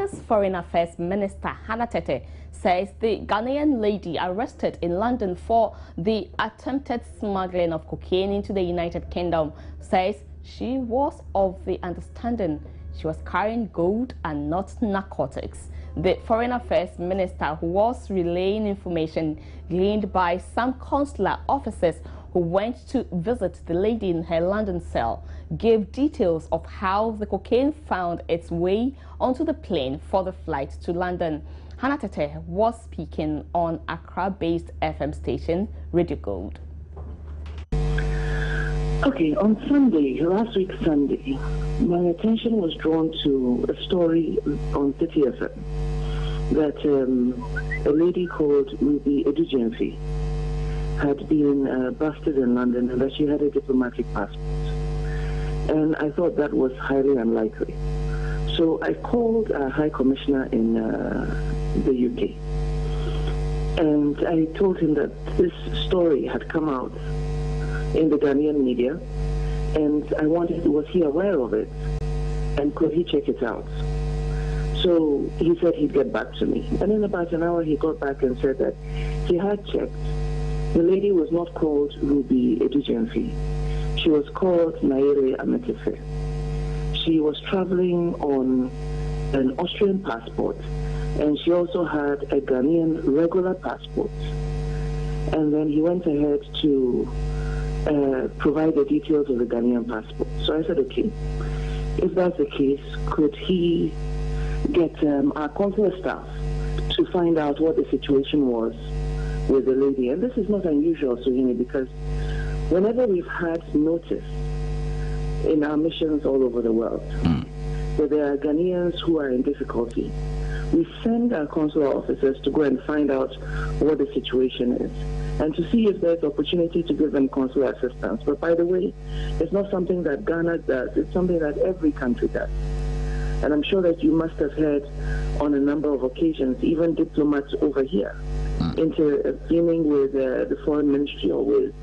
Ghana's Foreign Affairs Minister Hannah Tete says the Ghanaian lady arrested in London for the attempted smuggling of cocaine into the United Kingdom says she was of the understanding she was carrying gold and not narcotics. The Foreign Affairs Minister, who was relaying information gleaned by some consular officers who went to visit the lady in her London cell, gave details of how the cocaine found its way onto the plane for the flight to London. Hannah Tete was speaking on Accra-based FM station Radio Gold. Okay, on Sunday, last week Sunday, my attention was drawn to a story on City FM that a lady called Ruby Edujemfi had been busted in London and that she had a diplomatic passport. And I thought that was highly unlikely. So I called a High Commissioner in the UK. And I told him that this story had come out in the Ghanaian media, and I wanted, was he aware of it, and could he check it out? So he said he'd get back to me. And in about an hour, he got back and said that he had checked. The lady was not called Ruby Edujemfi. She was called Naire Ametefe. She was traveling on an Austrian passport, and she also had a Ghanaian regular passport. And then he went ahead to provide the details of the Ghanaian passport. So I said, okay, if that's the case, could he get our consular staff to find out what the situation was with the lady? And this is not unusual, Suhini, because whenever we've had notice in our missions all over the world that there are Ghanaians who are in difficulty, we send our consular officers to go and find out what the situation is and to see if there's opportunity to give them consular assistance. But by the way, it's not something that Ghana does, it's something that every country does. And I'm sure that you must have heard on a number of occasions, even diplomats over here, intervening with the foreign ministry or with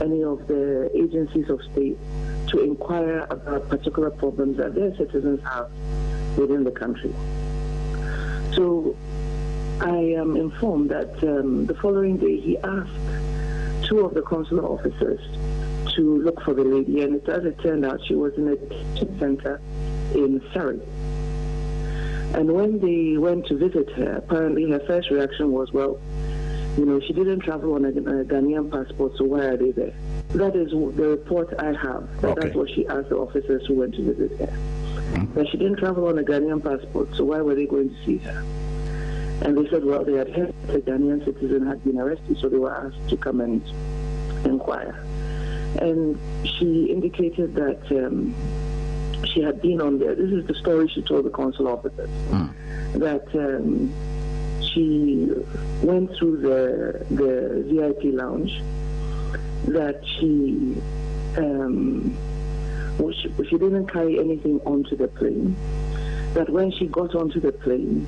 any of the agencies of state to inquire about particular problems that their citizens have within the country. So I am informed that the following day he asked two of the consular officers to look for the lady, and as it turned out, she was in a detention center in Surrey. And when they went to visit her, apparently her first reaction was, well, you know, she didn't travel on a Ghanaian passport, so why are they there? That is the report I have. That's what she asked the officers who went to visit her. That she didn't travel on a Ghanaian passport, so why were they going to see her? And they said, well, they had heard that a Ghanaian citizen had been arrested, so they were asked to come and inquire. And she indicated that she had been on there. This is the story she told the consular officers, that she went through the VIP lounge, that she didn't carry anything onto the plane, that when she got onto the plane,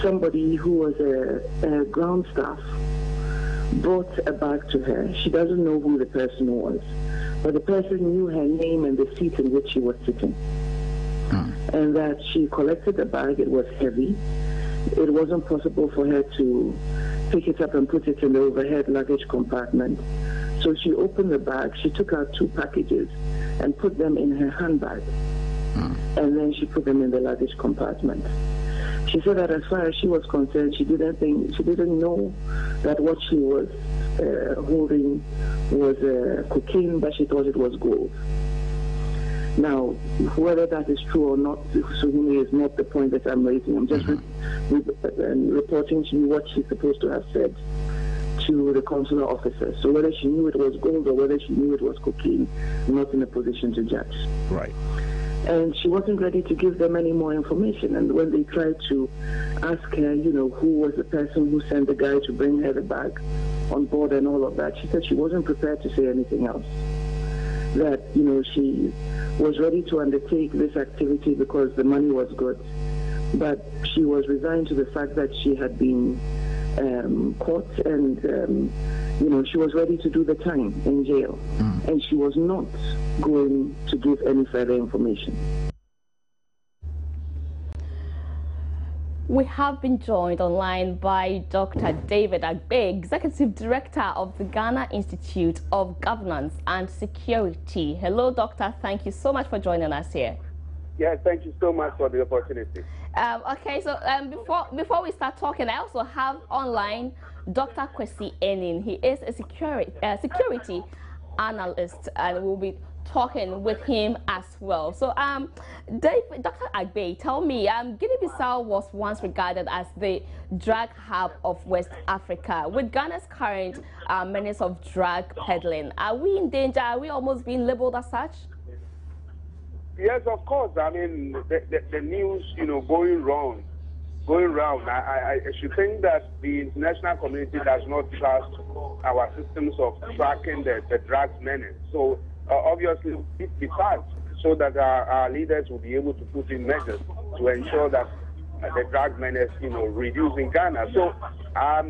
somebody who was a ground staff brought a bag to her. She doesn't know who the person was, but the person knew her name and the seat in which she was sitting. And that she collected the bag. It was heavy. It wasn't possible for her to pick it up and put it in the overhead luggage compartment. So she opened the bag. She took out two packages and put them in her handbag. And then she put them in the luggage compartment. She said that as far as she was concerned, she didn't know that what she was holding was cocaine, but she thought it was gold. Now, whether that is true or not, Suhini, is not the point that I'm raising. I'm just reporting to you what she's supposed to have said to the consular officer. So whether she knew it was gold or whether she knew it was cocaine, I'm not in a position to judge. Right. And she wasn't ready to give them any more information. And when they tried to ask her, you know, who was the person who sent the guy to bring her the bag on board and all of that, she said she wasn't prepared to say anything else. That, you know, she was ready to undertake this activity because the money was good. But she was resigned to the fact that she had been caught and, you know, she was ready to do the time in jail. And she was not going to give any further information. We have been joined online by Dr. David Agbe, Executive Director of the Ghana Institute of Governance and Security. Hello, Doctor. Thank you so much for joining us here. Yes, thank you so much for the opportunity. Okay, so before we start talking, I also have online Dr. Kwesi Enin. He is a security analyst, and we'll be talking with him as well. So, Dr. Agbe, tell me, Guinea-Bissau was once regarded as the drug hub of West Africa. With Ghana's current menace of drug peddling, are we in danger? Are we almost being labeled as such? Yes, of course. I mean, the news, going round. I should think that the international community does not trust our systems of tracking the drugs menace. So obviously, it be fast so that our leaders will be able to put in measures to ensure that the drug menace, reduce in Ghana. So I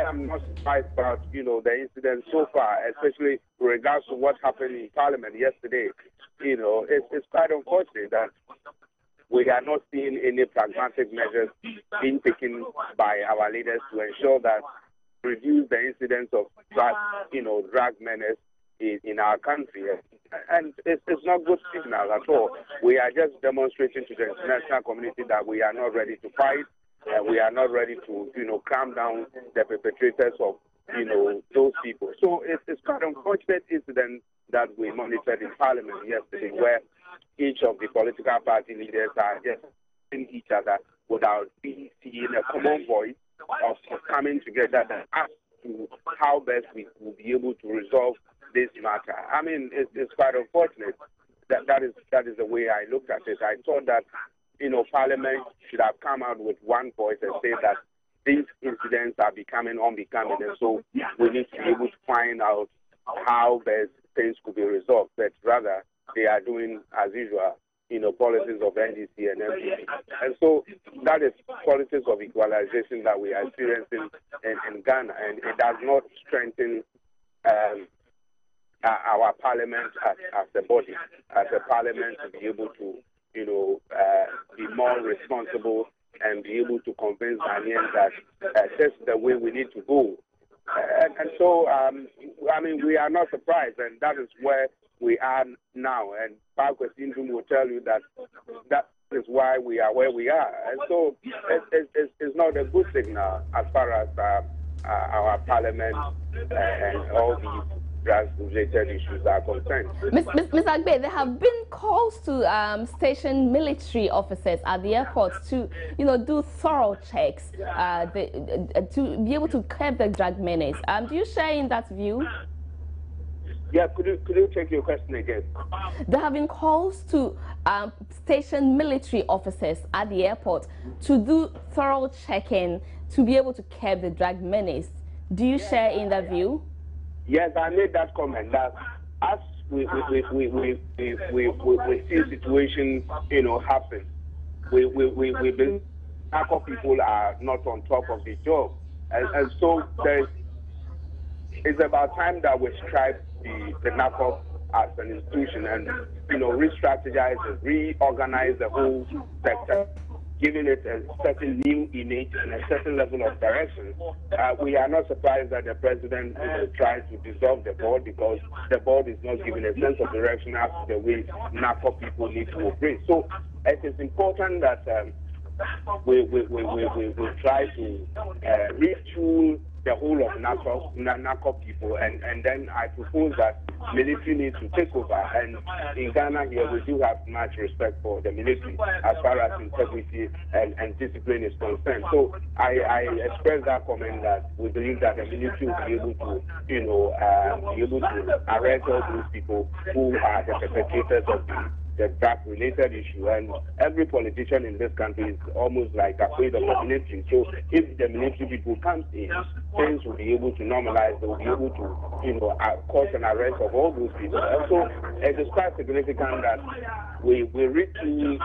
am not surprised about, the incident so far, especially with regards to what happened in Parliament yesterday. It's quite unfortunate that we are not seeing any pragmatic measures being taken by our leaders to ensure that reduce the incidence of drug menace in our country. And it's not good signal at all. We are just demonstrating to the international community that we are not ready to fight. We are not ready to calm down the perpetrators of, those people. So it's quite an unfortunate incident that we monitored in Parliament yesterday, where each of the political party leaders are just in each other without being seeing a common voice of coming together and ask to how best we will be able to resolve this matter. I mean, it's quite unfortunate that is the way I looked at it. I thought that, Parliament should have come out with one voice and say that these incidents are becoming unbecoming, and so we need to be able to find out how best things could be resolved. But rather, they are doing, as usual, policies of NDC and MPP. And so that is politics of equalization that we are experiencing in Ghana, and it does not strengthen our parliament as a body, as a parliament to be able to, be more responsible and be able to convince Ghanaians that that's the way we need to go. And so, I mean, we are not surprised, and that is where we are now. And Parkwest Indrum will tell you that is why we are where we are. And so, it's not a good signal as far as our parliament and all these drug-related issues are concerned. Ms. Agbe, there have been calls to station military officers at the airport to, do thorough checks to be able to curb the drug menace. Do you share in that view? Yeah, could you take your question again? There have been calls to station military officers at the airport to do thorough checking to be able to curb the drug menace. Do you share in that view? Yes, I made that comment that as we see situations, happen, we believe narco people are not on top of the job, and so it's about time that we strive the narco as an institution and re-strategize and reorganize the whole sector, giving it a certain new image and a certain level of direction. We are not surprised that the president tries to dissolve the board, because the board is not giving a sense of direction as to the way narco people need to operate. So it is important that we try to retool the whole of narco people, and then I propose that military needs to take over. And in Ghana here, we do have much respect for the military as far as integrity and discipline is concerned. So I express that comment that we believe that the military will be able to, be able to arrest all those people who are the perpetrators of the drug-related issue. And every politician in this country is almost like afraid of the military. So if the military people come in, things will be able to normalize. They will be able to, cause an arrest of all those people. And so it is quite significant that we retool,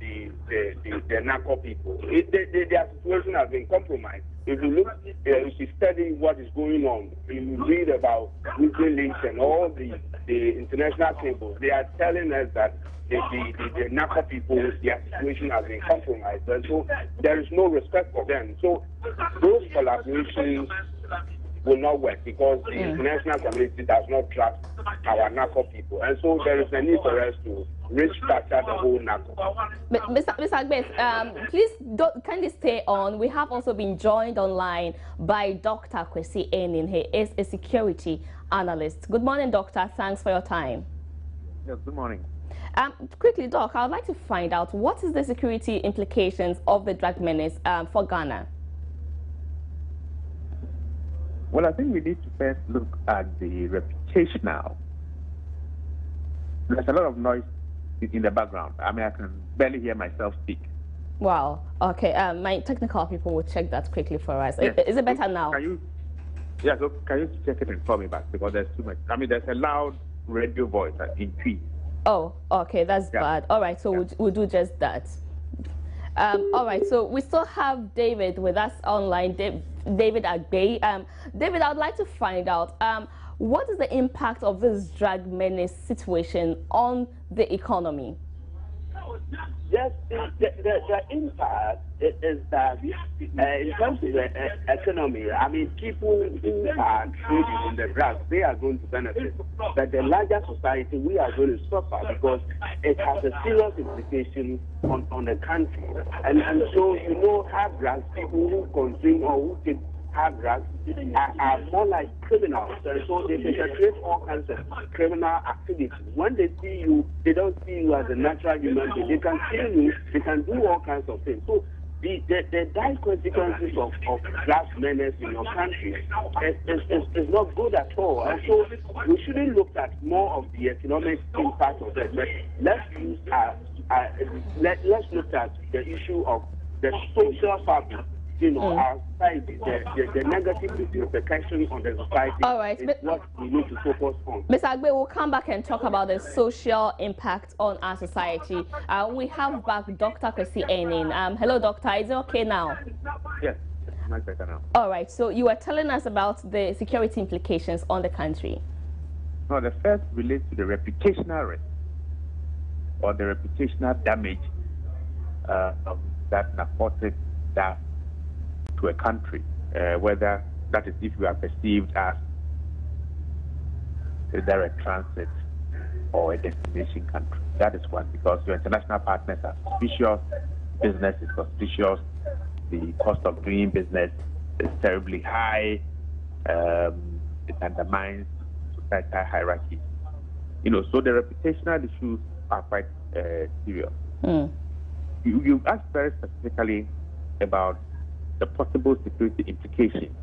the narco people. Their situation has been compromised. If you look, if you study what is going on, you read about WikiLeaks and all the international cables, they are telling us that the narco people, their situation has been compromised. And so there is no respect for them. So those collaborations will not work because the international community does not trust our narco people. And so there is a need for us to restructure the whole narco. Mr. Agbe, please kindly stay on. We have also been joined online by Dr. Kwesi Enin. He is a security analyst. Good morning, Doctor. Thanks for your time. Yes, good morning. Quickly, Doc, I would like to find out what is the security implications of the drug menace for Ghana? Well, I think we need to first look at the reputational. There's a lot of noise in the background. I mean, I can barely hear myself speak. Wow. Okay. My technical people will check that quickly for us. Yes. Is it better now? Can you check it and call me back because there's too much. I mean, there's a loud radio voice in trees. Oh, okay. That's bad. All right. So we'll do just that. All right. So we still have David with us online. David Agbe. David, I would like to find out what is the impact of this drug menace situation on the economy? Yes, the impact is that in terms of the economy, I mean, people who are trading in the drugs, they are going to benefit. But the larger society, we are going to suffer because it has a serious implication on the country. And so, you know, hard drugs, people who consume or who take hard drugs are more like criminals. And so they perpetrate all kinds of criminal activities. When they see you, they don't see you as a natural human being. They can kill you, they can do all kinds of things. So the dire consequences of drug menace in your country is not good at all. And so we shouldn't look at more of the economic impact of that. But let's look at the issue of the social fabric. You know, our society, the negative repercussions on the society. All right. Is what we need to focus on. Mr. Agbe, we'll come back and talk about the social impact on our society. We have back Dr. Kwesi Enin. Hello, Doctor. Is it okay now? Yes, much better now. All right. So you were telling us about the security implications on the country. No, the first relates to the reputational risk or the reputational damage that narcotics does to a country, whether that is if you are perceived as either a transit or a destination country. That is one, because your international partners are suspicious, business is suspicious, the cost of doing business is terribly high, it undermines societal hierarchy. You know, so the reputational issues are quite serious. You asked very specifically about the possible security implications.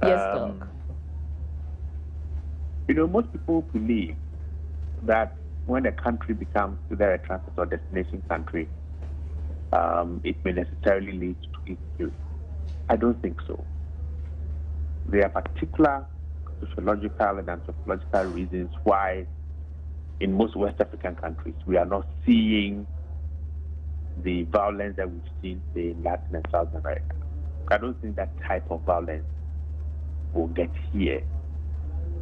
Yes, Doc. You know, most people believe that when a country becomes either a transit or destination country, it may necessarily lead to insecurity. I don't think so. There are particular sociological and anthropological reasons why in most West African countries we are not seeing the violence that we've seen, say, in Latin and South America. I don't think that type of violence will get here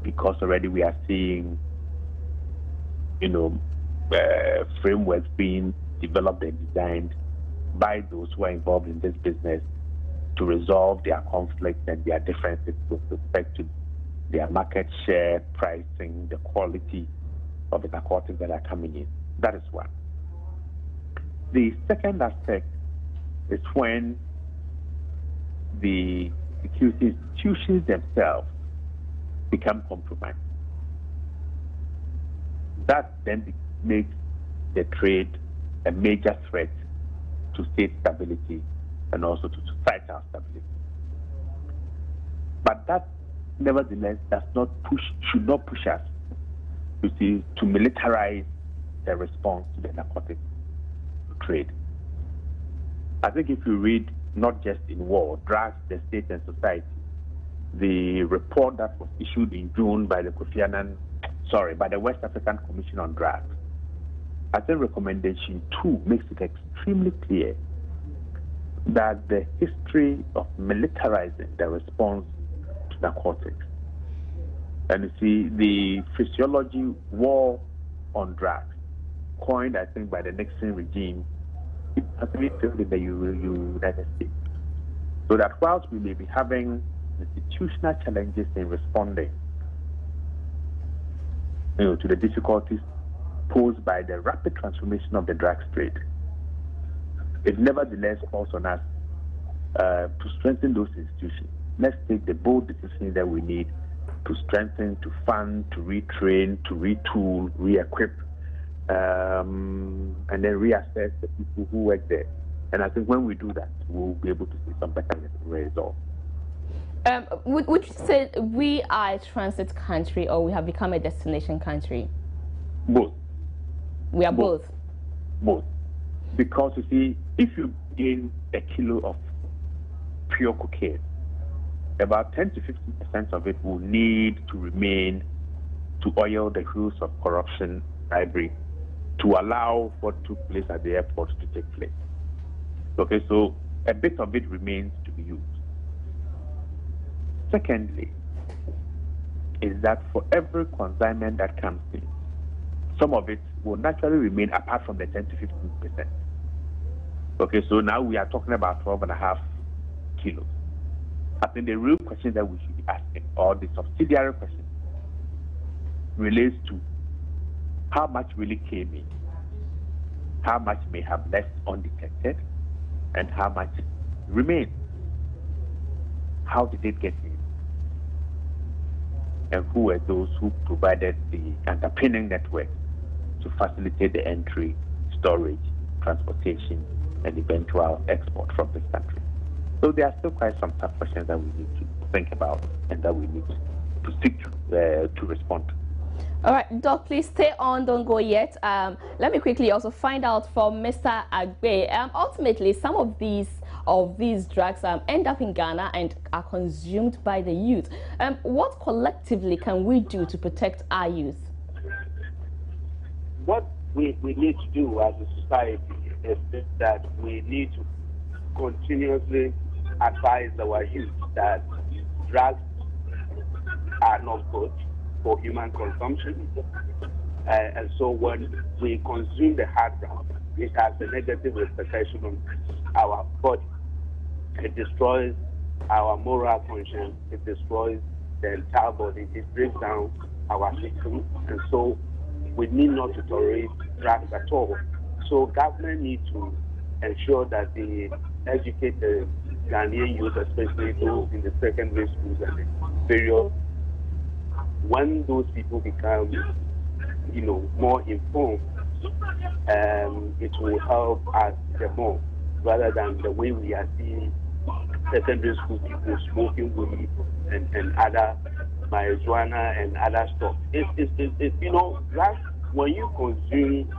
because already we are seeing, you know, frameworks being developed and designed by those who are involved in this business to resolve their conflicts and their differences with respect to their market share, pricing, the quality of the narcotics that are coming in. That is one. The second aspect is when the security institutions themselves become compromised. That then makes the trade a major threat to state stability and also to societal stability. But that, nevertheless, should not push us to militarize the response to the narcotics trade. I think if you read not just in war, drugs, the state and society, the report that was issued in June by the West African Commission on Drugs I think recommendation 2 makes it extremely clear that the history of militarizing the response to narcotics, and you see the physiology war on drugs, coined I think by the Nixon regime, it has been failed in the United States. So that whilst we may be having institutional challenges in responding to the difficulties posed by the rapid transformation of the drugs trade, it nevertheless calls on us to strengthen those institutions. Let's take the bold decisions that we need to strengthen, to fund, to retrain, to retool, re-equip, and then reassess the people who work there. And I think when we do that, we'll be able to see some better results. Would you say we are a transit country or we have become a destination country? Both. We are both. Both. Because you see, if you gain a kilo of pure cocaine, about 10 to 15% of it will need to remain to oil the wheels of corruption, bribery, to allow what took place at the airport to take place. Okay, so a bit of it remains to be used. Secondly, is that for every consignment that comes in, some of it will naturally remain apart from the 10 to 15%. Okay, so now we are talking about 12.5 kilos. I think the real question that we should be asking, or the subsidiary question, relates to how much really came in, how much may have left undetected, and how much remains. How did it get in? And who were those who provided the underpinning network to facilitate the entry, storage, transportation, and eventual export from this country? So there are still quite some tough questions that we need to think about and that we need to stick to respond to. All right, Doc, please stay on, don't go yet. Let me quickly also find out from Mr. Agbe. Ultimately, some of these drugs end up in Ghana and are consumed by the youth. What collectively can we do to protect our youth? What we need to do as a society is that we need to continuously advise our youth that drugs are not good for human consumption. And so when we consume the hard drugs, it has a negative repercussion on our body. It destroys our moral conscience. It destroys the entire body. It breaks down our system. And so we need not to tolerate drugs at all. So government needs to ensure that they educate the Ghanaian youth, especially those in the secondary schools and the various. When those people become, more informed, it will help us the more, rather than the way we are seeing secondary school people smoking weed and other marijuana and other stuff. That's when you consume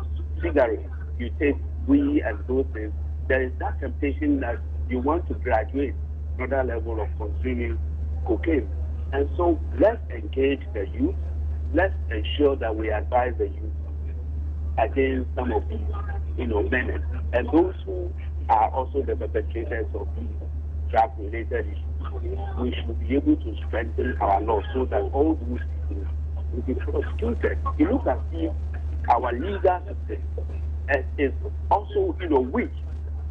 cigarettes, you take weed and those things, there is that temptation that you want to graduate another level of consuming cocaine. And so let's engage the youth. Let's ensure that we advise the youth against some of these, menace. And those who are also the perpetrators of these drug-related issues, we should be able to strengthen our law so that all those people will be prosecuted. You look at our legal system is also, weak,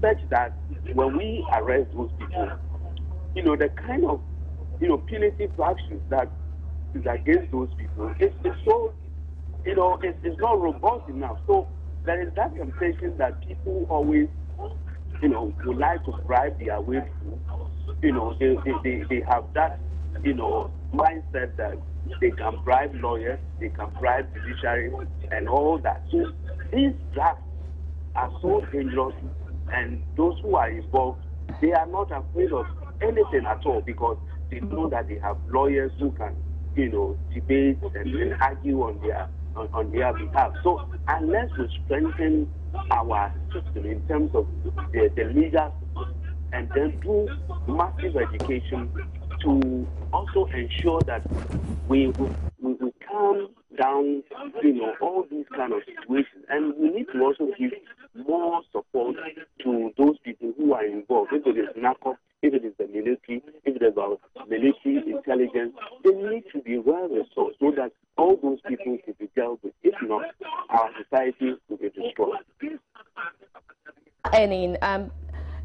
such that when we arrest those people, the kind of punitive actions that is against those people, it's so, it's not robust enough. So there is that temptation that people always, would like to bribe their way through. They have that, mindset that they can bribe lawyers, they can bribe judiciary, and all that. So these drugs are so dangerous, and those who are involved, they are not afraid of anything at all, because they know that they have lawyers who can, debate and argue on their behalf. So unless we strengthen our system in terms of the legal system, and then do massive education to also ensure that we come down, all these kind of situations. And we need to also give more support to those people who are involved. If it is Narcotic, if it is the military, if it is about military intelligence, they need to be well resourced so that all those people can be dealt with. If not, our society will be destroyed.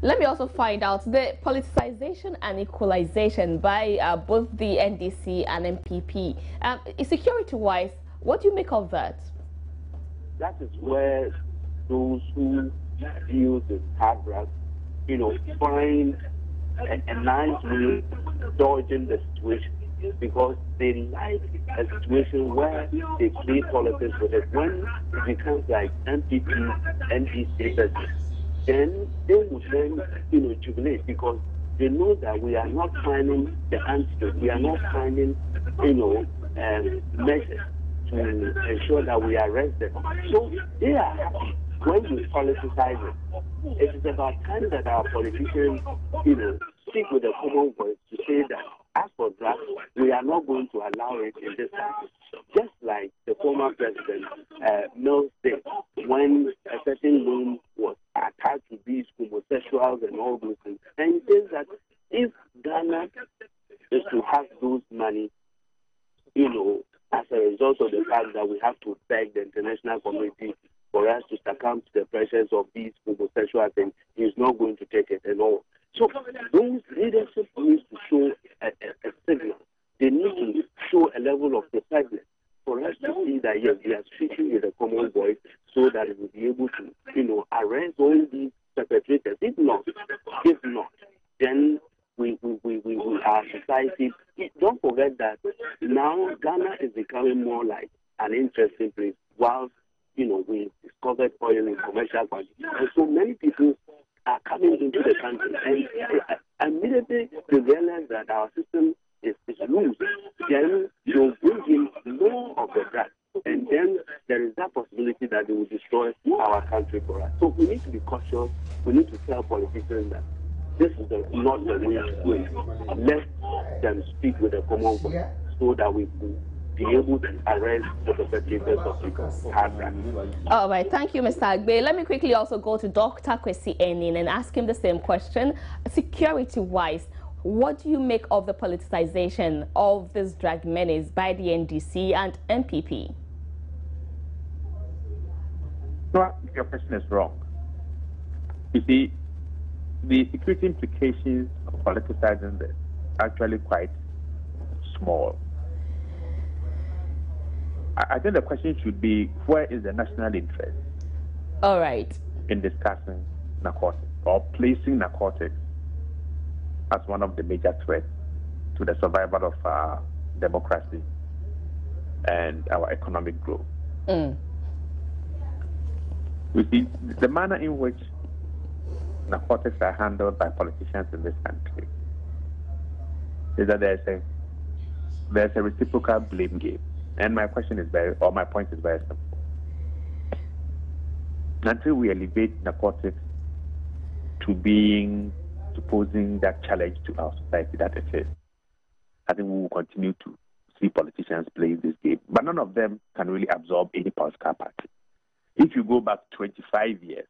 Let me also find out the politicization and equalization by both the NDC and MPP. Security-wise, what do you make of that? That is where those who deal with hard drugs, find a nice way dodging the situation, because they like a situation where they play politics with it. When it becomes like MPP, NDC, then they would then, jubilate, because they know that we are not finding the antidote. We are not finding, measures to ensure that we arrest them. So they are happy when we politicize it. It is about time that our politicians, speak with a common voice to say that as for drugs, we are not going to allow it in this country. Just like the former president, Mills, did when a certain loan was attached to these homosexuals and all those things. And he says that if Ghana is to have those money, as a result of the fact that we have to beg the international community for us to succumb to the pressures of these homosexual things, he's not going to take it at all. So those leadership needs to show a signal. They need to show a level of preparedness for us to see that, yes, we are speaking with a common voice so that it will be able to, arrest all these perpetrators. If not, then our society, don't forget that now Ghana is becoming more like an interesting place, whilst, we discovered oil in commercial quantities. And so many people are coming into the country, and immediately they realize that our system is loose. Then they'll bring in more of the drugs, and then there is that possibility that they will destroy our country for us. So we need to be cautious. We need to tell politicians that this is not the way to do it. Let them speak with a common voice so that we can be able to arrest the perpetrators of hard drugs. All right, thank you, Mr. Agbe. Let me quickly also go to Dr. Kwesi Enin and ask him the same question. Security-wise, what do you make of the politicization of this drug menace by the NDC and MPP? No, your question is wrong. You see, the security implications of politicizing this are actually quite small. I think the question should be, where is the national interest? All right. In discussing narcotics or placing narcotics as one of the major threats to the survival of our democracy and our economic growth. We see the manner in which narcotics are handled by politicians in this country is that there's a reciprocal blame game. And my point is very simple. Until we elevate narcotics to posing that challenge to our society that it is, I think we will continue to see politicians playing this game. But none of them can really absorb any political party. If you go back 25 years,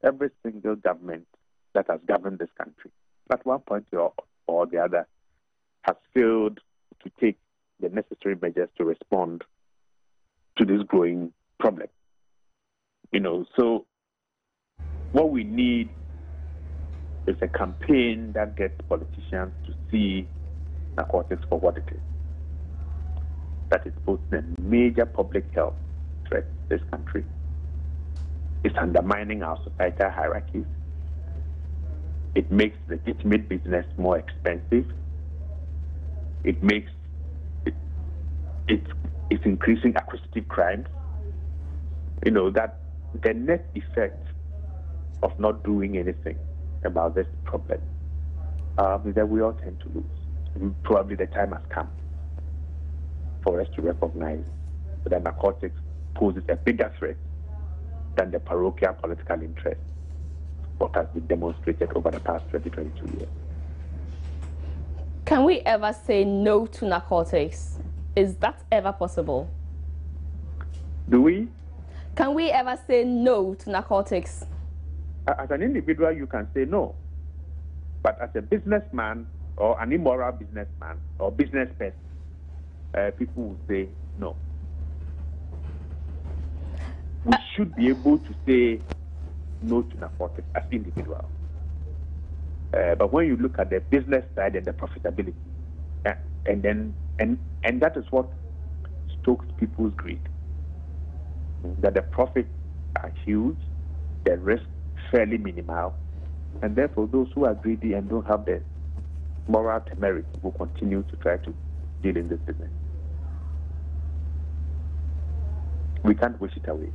every single government that has governed this country, at one point or the other, has failed to take the necessary measures to respond to this growing problem. So what we need is a campaign that gets politicians to see narcotics for what it is. That is both a major public health threat to this country. It's undermining our societal hierarchies. It makes legitimate business more expensive. It's increasing acquisitive crimes. That the net effect of not doing anything about this problem is that we all tend to lose. Probably the time has come for us to recognize that narcotics poses a bigger threat than the parochial political interest, what has been demonstrated over the past 22 years. Can we ever say no to narcotics? Is that ever possible? Do we? Can we ever say no to narcotics? As an individual, you can say no. But as a businessman or an immoral businessman or business person, people will say no. We should be able to say no to narcotics as individuals. But when you look at the business side and the profitability, and that is what stokes people's greed. That the profits are huge, the risk fairly minimal, and therefore those who are greedy and don't have the moral temerity will continue to try to deal in this business. We can't wish it away.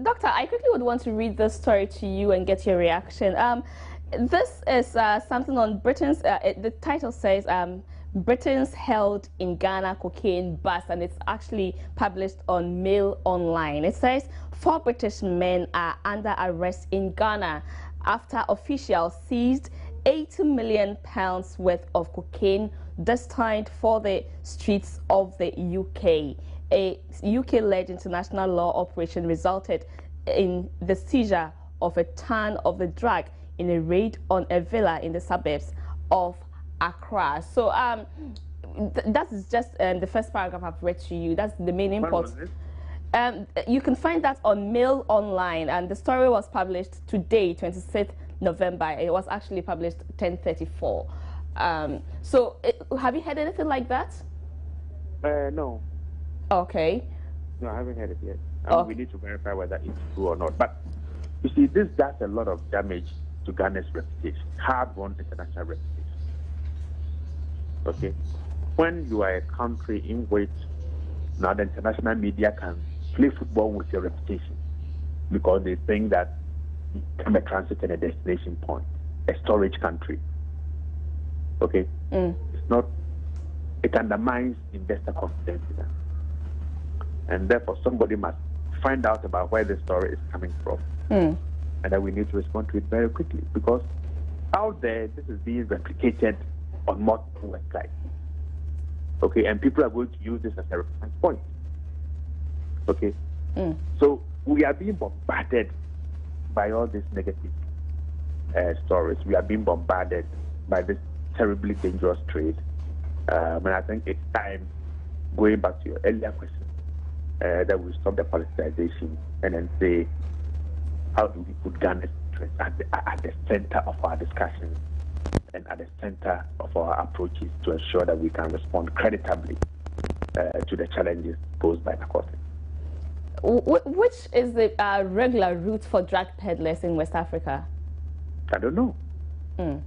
Doctor, I quickly would want to read this story to you and get your reaction. This is something on Britain's, the title says, Britain's held in Ghana cocaine bust, and it's actually published on Mail Online. It says 4 British men are under arrest in Ghana after officials seized £80 million worth of cocaine destined for the streets of the UK. A UK-led international law operation resulted in the seizure of a ton of the drug in a raid on a villa in the suburbs of Accra. So that is just the first paragraph I've read to you. That's the main import. You can find that on Mail Online, and the story was published today, 26th November. It was actually published 10:34. So have you heard anything like that? No. Okay. No, I haven't heard it yet. We need to verify whether it's true or not. But you see, this does a lot of damage to Ghana's reputation, hard-won international reputation. Okay? When you are a country in which now the international media can play football with your reputation because they think that you become a transit and a destination point, a storage country. Okay? It's not, it undermines investor confidence in us. And therefore, somebody must find out about where the story is coming from. And then we need to respond to it very quickly, because out there, this is being replicated on multiple websites. Okay, and people are going to use this as a reference point. Okay, so we are being bombarded by all these negative stories. We are being bombarded by this terribly dangerous trade. And I think it's time, going back to your earlier question, that we stop the politicization and then say, how do we put Ghana's interest at the center of our discussions and at the center of our approaches to ensure that we can respond creditably to the challenges posed by narcotics. Which is the regular route for drug peddlers in West Africa? I don't know. No,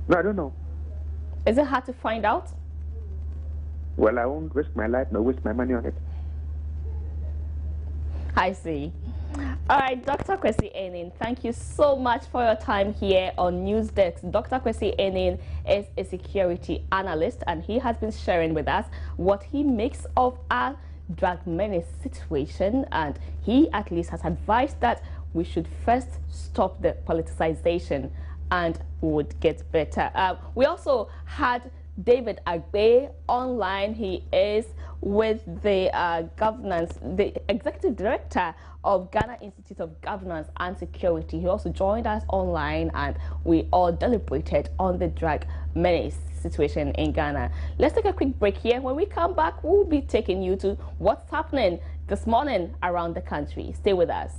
I don't know. Is it hard to find out? Well, I won't risk my life nor waste my money on it. I see. All right, Dr. Kwesi Enin, thank you so much for your time here on News Desk. Dr. Kwesi Enin is a security analyst, and he has been sharing with us what he makes of our drug menace situation, and he at least has advised that we should first stop the politicization and we would get better. We also had David Agbe online. He is with the the executive director of Ghana Institute of Governance and Security. He also joined us online, and we all deliberated on the drug menace situation in Ghana. Let's take a quick break here. When we come back, we'll be taking you to what's happening this morning around the country. Stay with us.